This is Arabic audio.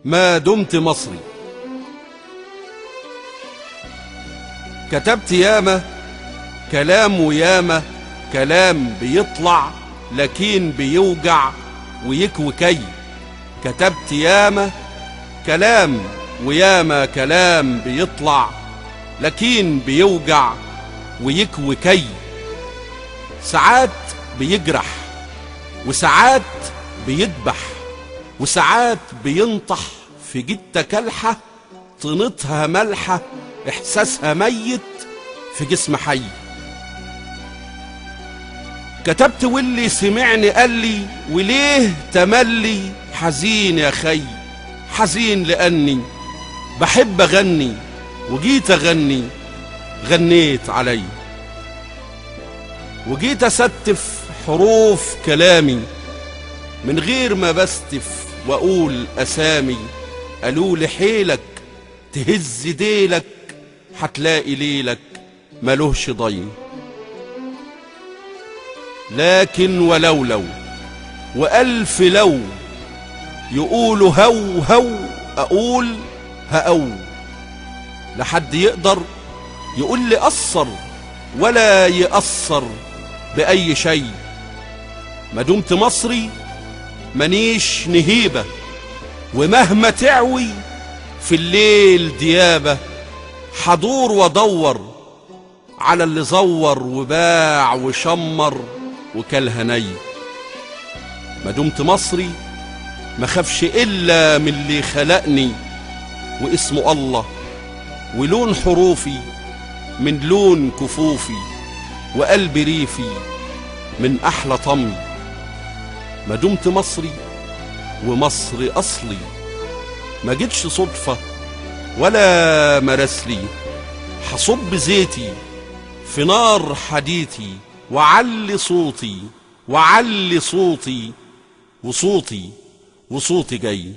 ما دمت مصري. كتبت ياما كلام وياما كلام بيطلع لكن بيوجع ويكوي كي. كتبت ياما كلام وياما كلام بيطلع لكن بيوجع ويكوي كي. ساعات بيجرح وساعات بيدبح وساعات بينطح في جتة كلحة طينتها ملحة احساسها ميت في جسم حي. كتبت واللي سمعني قال لي وليه تملي حزين يا خي. حزين لاني بحب اغني وجيت اغني غنيت علي. وجيت استف حروف كلامي من غير ما بستف واقول اسامي. قالوا لي حيلك تهز ديلك هتلاقي ليلك ملوهش ضي. لكن ولو والف لو يقولوا هو هو اقول هقو. لحد يقدر يقول لي قصر ولا يقصر باي شيء. ما دمت مصري مانيش نهيبة ومهما تعوي في الليل ديابة حضور وادور على اللي زور وباع وشمر وكالهني. ما دمت مصري ما خافش الا من اللي خلقني واسمه الله ولون حروفي من لون كفوفي وقلب ريفي من احلى طمي. ما دمت مصري ومصري اصلي ما جيتش صدفة ولا مرسلي. حصب زيتي في نار حديتي وعلي صوتي وعلي صوتي وصوتي جاي.